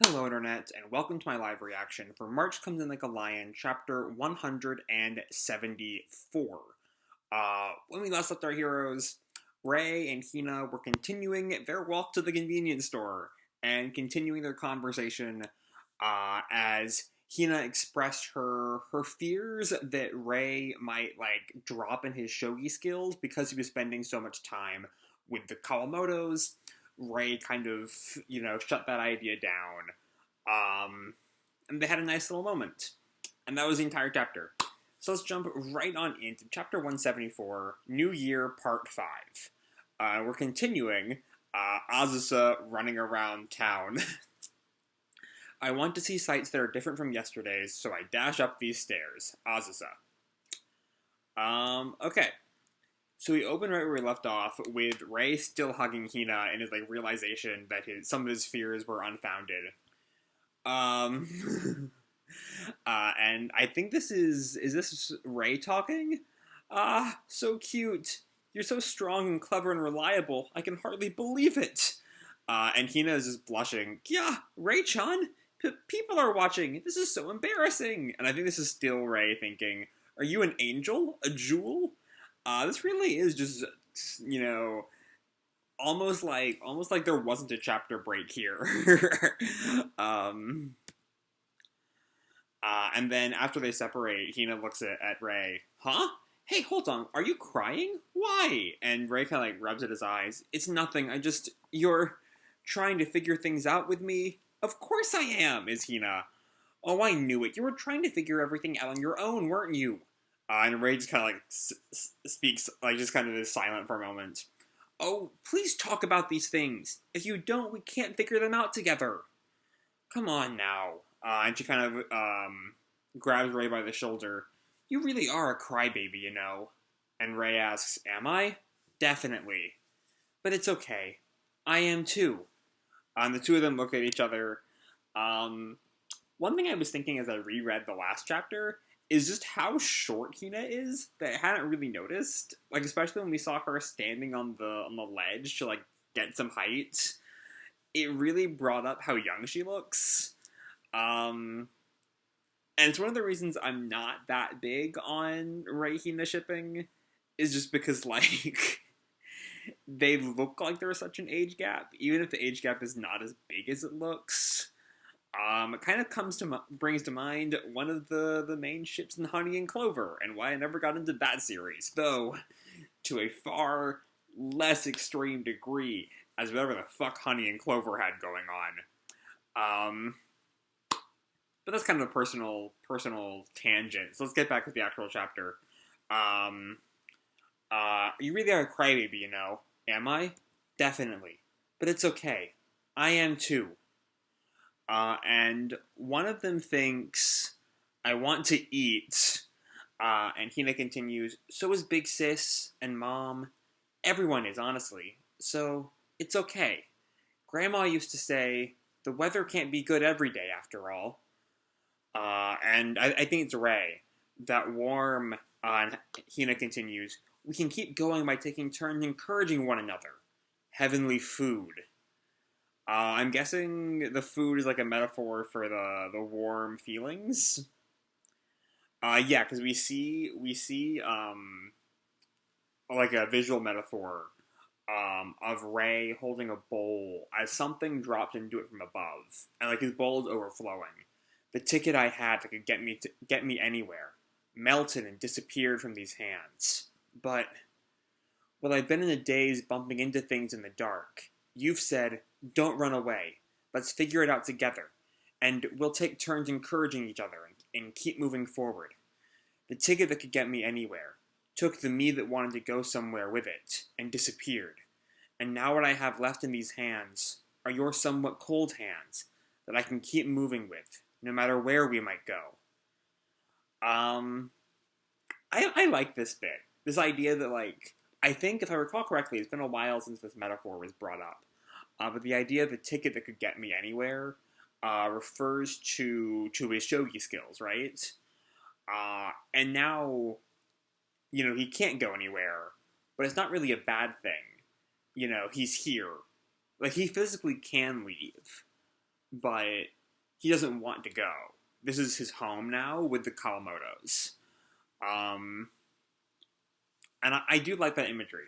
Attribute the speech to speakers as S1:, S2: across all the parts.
S1: Hello Internet, and welcome to my live reaction for March Comes In Like a Lion, chapter 174. When we last left our heroes, Ray and Hina were continuing their walk to the convenience store, and continuing their conversation, as Hina expressed her fears that Ray might, drop in his shogi skills because he was spending so much time with the Kawamotos. Ray kind of, shut that idea down. And they had a nice little moment. And that was the entire chapter. So let's jump right on into chapter 174, New Year, Part 5. We're continuing, Azusa running around town. I want to see sights that are different from yesterday's, so I dash up these stairs. Azusa. Okay. So we open right where we left off, with Ray still hugging Hina and his, realization that some of his fears were unfounded. And I think is this Ray talking? Ah, so cute. You're so strong and clever and reliable, I can hardly believe it. And Hina is just blushing. Yeah, Ray-chan, people are watching, this is so embarrassing. And I think this is still Ray thinking, are you an angel? A jewel? This really is just, almost like there wasn't a chapter break here. And then after they separate, Hina looks at Ray. Huh? Hey, hold on. Are you crying? Why? And Ray kind of rubs at his eyes. It's nothing. You're trying to figure things out with me? Of course I am, is Hina. Oh, I knew it. You were trying to figure everything out on your own, weren't you? And Ray just kind of, speaks, just kind of is silent for a moment. Oh, please talk about these things. If you don't, we can't figure them out together. Come on now. And she kind of, grabs Ray by the shoulder. You really are a crybaby, you know. And Ray asks, am I? Definitely. But it's okay. I am too. And the two of them look at each other. One thing I was thinking as I reread the last chapter is just how short Hina is that I hadn't really noticed. Especially when we saw her standing on the ledge to, get some height. It really brought up how young she looks. And it's one of the reasons I'm not that big on Ray-Hina shipping, is just because, they look like there's such an age gap, even if the age gap is not as big as it looks. It kind of brings to mind one of the main ships in Honey and Clover, and why I never got into that series, though to a far less extreme degree as whatever the fuck Honey and Clover had going on. But that's kind of a personal tangent, so let's get back to the actual chapter. You really are a crybaby, you know. Am I? Definitely. But it's okay. I am too. And one of them thinks, I want to eat. And Hina continues, so is Big Sis and Mom. Everyone is, honestly. So, it's okay. Grandma used to say, the weather can't be good every day, after all. And I think it's Ray. That warm, and Hina continues, we can keep going by taking turns encouraging one another. Heavenly food. I'm guessing the food is a metaphor for the warm feelings. Yeah, because we see a visual metaphor of Ray holding a bowl as something dropped into it from above, and his bowl is overflowing. The ticket I had that could get me anywhere melted and disappeared from these hands. But I've been in a daze bumping into things in the dark. You've said, don't run away. Let's figure it out together. And we'll take turns encouraging each other and keep moving forward. The ticket that could get me anywhere took the me that wanted to go somewhere with it and disappeared. And now what I have left in these hands are your somewhat cold hands that I can keep moving with, no matter where we might go. I like this bit. This idea that, I think, if I recall correctly, it's been a while since this metaphor was brought up. But the idea of the ticket that could get me anywhere refers to his shogi skills, right? And now, he can't go anywhere, but it's not really a bad thing. He's here. He physically can leave, but he doesn't want to go. This is his home now with the Kawamotos. Um, and I do like that imagery.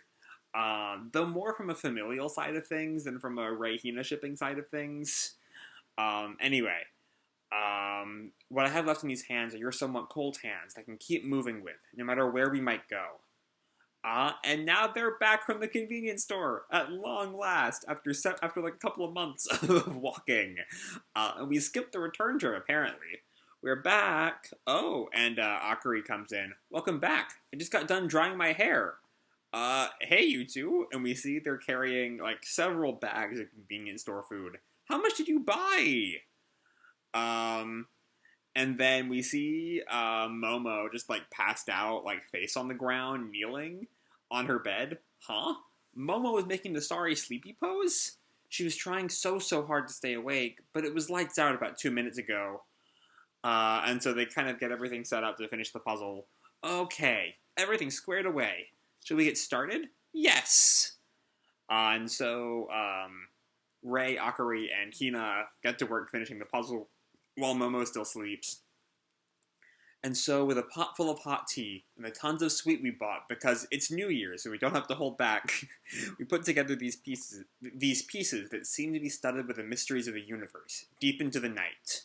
S1: Though more from a familial side of things than from a Rei-Hina shipping side of things. Anyway, what I have left in these hands are your somewhat cold hands that I can keep moving with, no matter where we might go. And now they're back from the convenience store at long last after like a couple of months of walking. And we skipped the return trip apparently. We're back. Oh, and Akari comes in. Welcome back. I just got done drying my hair. Hey you two. And we see they're carrying like several bags of convenience store food. How much did you buy? And then we see Momo just like passed out, like face on the ground, kneeling on her bed. Huh? Momo was making the sorry sleepy pose? She was trying so hard to stay awake, but it was lights out about 2 minutes ago. And so they kind of get everything set up to finish the puzzle. Okay, everything's squared away. Should we get started? Yes! And so Rei, Akari, and Hina get to work finishing the puzzle while Momo still sleeps. And so, with a pot full of hot tea and the tons of sweet we bought, because it's New Year, so we don't have to hold back, we put together these pieces that seem to be studded with the mysteries of the universe, deep into the night.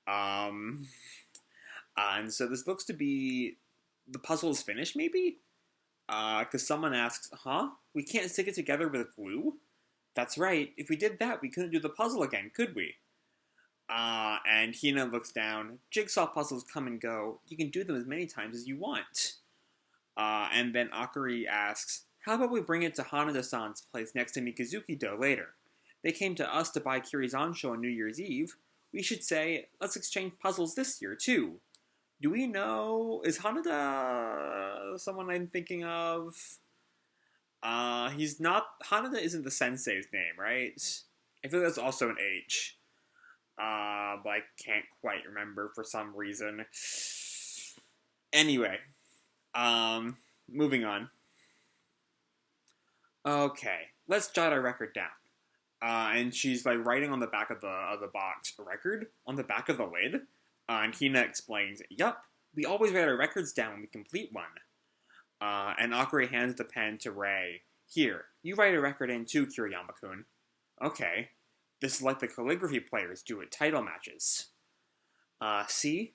S1: And so this looks to be the puzzle is finished, maybe? Because someone asks, huh? We can't stick it together with glue? That's right. If we did that, we couldn't do the puzzle again, could we? And Hina looks down. Jigsaw puzzles come and go. You can do them as many times as you want. And then Akari asks, how about we bring it to Hanada-san's place next to Mikazuki-do later? They came to us to buy Kirizansho on New Year's Eve. We should say, let's exchange puzzles this year, too. Do we know... Is Hanada someone I'm thinking of? He's not... Hanada isn't the sensei's name, right? I feel like that's also an H. But I can't quite remember for some reason. Anyway. Moving on. Okay. Let's jot our record down. And she's like writing on the back of the box. A record? On the back of the lid? And Hina explains, yup, we always write our records down when we complete one. And Akari hands the pen to Rei. Here, you write a record in too, Kiriyama-kun. Okay. This is like the calligraphy players do at title matches. See?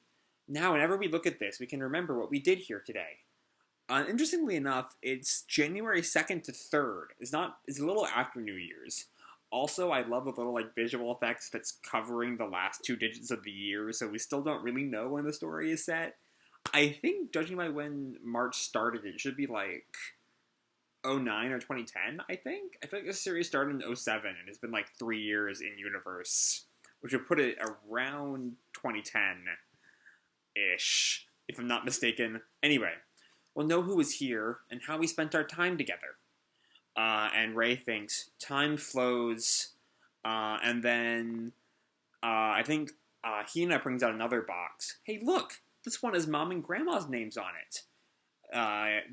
S1: Now whenever we look at this, we can remember what we did here today. Interestingly enough, it's January 2nd to 3rd. It's a little after New Year's. Also, I love the little like visual effects that's covering the last 2 digits of the year, so we still don't really know when the story is set. I think, judging by when March started, it should be like 2009 or 2010, I think? I feel like this series started in 2007, and it's been like 3 years in universe, which would put it around 2010-ish, if I'm not mistaken. Anyway, we'll know who was here and how we spent our time together. And Rei thinks, time flows, and then, I think, Hina brings out another box. Hey, look! This one has Mom and Grandma's names on it.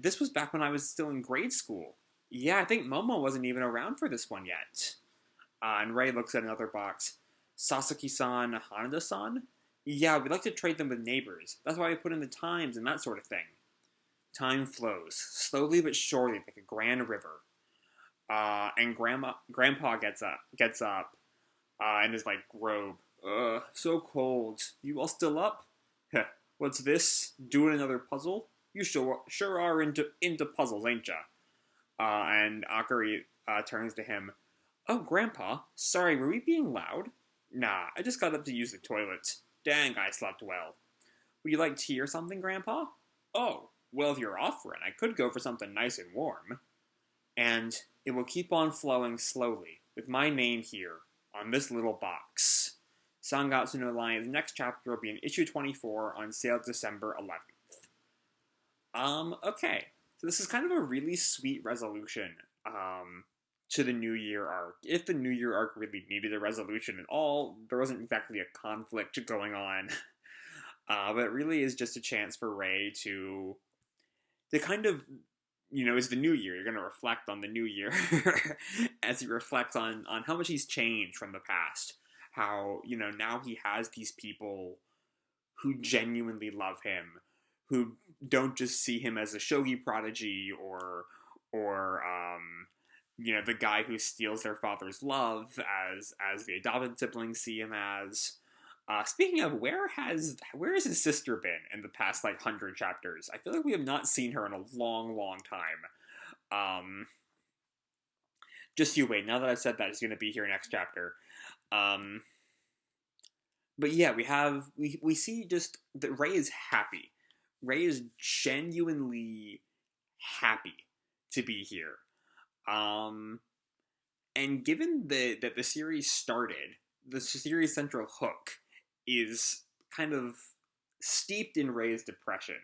S1: This was back when I was still in grade school. Yeah, I think Momo wasn't even around for this one yet. And Rei looks at another box. Sasaki-san, Hanada-san? Yeah, we like to trade them with neighbors. That's why we put in the times and that sort of thing. Time flows, slowly but surely, like a grand river. And Grandpa gets up, in his, like, robe. So cold. You all still up? Heh, what's this? Doing another puzzle? You sure are into puzzles, ain't ya? And Akari, turns to him. Oh, Grandpa, sorry, were we being loud? Nah, I just got up to use the toilet. Dang, I slept well. Would you like tea or something, Grandpa? Oh, well, if you're offering, I could go for something nice and warm. And it will keep on flowing slowly, with my name here, on this little box. Sangatsu no Lion's next chapter will be in issue 24 on sale December 11th. Okay. So this is kind of a really sweet resolution, to the New Year arc. If the New Year arc really needed a resolution at all, there wasn't exactly a conflict going on. But it really is just a chance for Rei to kind of, it's the new year. You're going to reflect on the new year as he reflects on how much he's changed from the past. how, you know, now he has these people who genuinely love him, who don't just see him as a shogi prodigy or you know, the guy who steals their father's love as the adopted siblings see him as. Speaking of, where has his sister been in the past, like, 100 chapters? I feel like we have not seen her in a long, long time. Just you wait. Now that I've said that, she's going to be here next chapter. But yeah, we see just that Rei is happy. Rei is genuinely happy to be here. And given that the series started, the series central hook is kind of steeped in Rei's depression.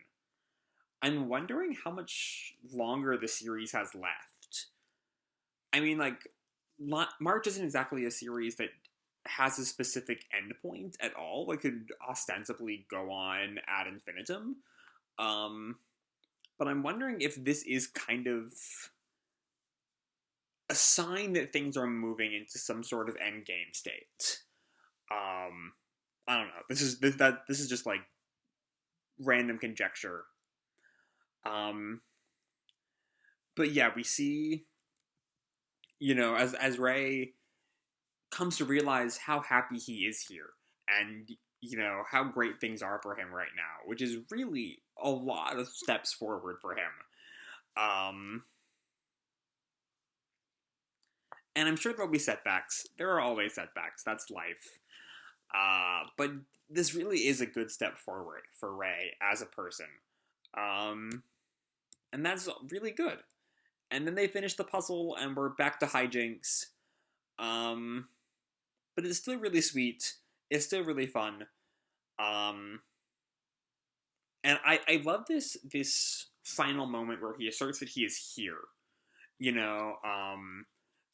S1: I'm wondering how much longer the series has left. I mean, like, March isn't exactly a series that has a specific endpoint at all. It could ostensibly go on ad infinitum. But I'm wondering if this is kind of a sign that things are moving into some sort of endgame state. I don't know. This is just like random conjecture. But yeah, we see, you know, as Rei comes to realize how happy he is here, and, you know, how great things are for him right now, which is really a lot of steps forward for him. And I'm sure there'll be setbacks. There are always setbacks. That's life. But this really is a good step forward for Rei as a person. And that's really good. And then they finish the puzzle, and we're back to hijinks. But it's still really sweet. It's still really fun. And I love this final moment where he asserts that he is here. You know,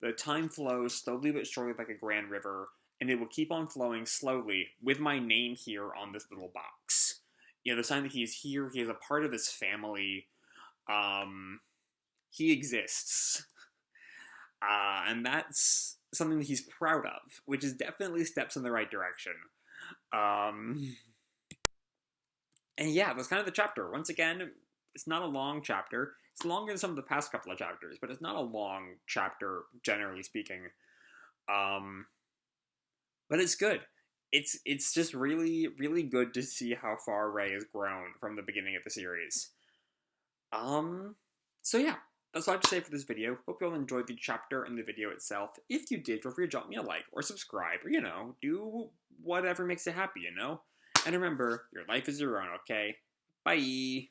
S1: the time flows slowly but surely like a grand river, and it will keep on flowing slowly with my name here on this little box. You know, the sign that he is here, he is a part of this family. He exists. And that's something that he's proud of, which is definitely steps in the right direction. And yeah, that's kind of the chapter. Once again, it's not a long chapter. It's longer than some of the past couple of chapters, but it's not a long chapter, generally speaking. But it's good. It's just really, really good to see how far Rei has grown from the beginning of the series. So yeah, that's all I have to say for this video. Hope you all enjoyed the chapter and the video itself. If you did, feel free to drop me a like or subscribe, or, you know, do whatever makes you happy, you know? And remember, your life is your own, okay? Bye!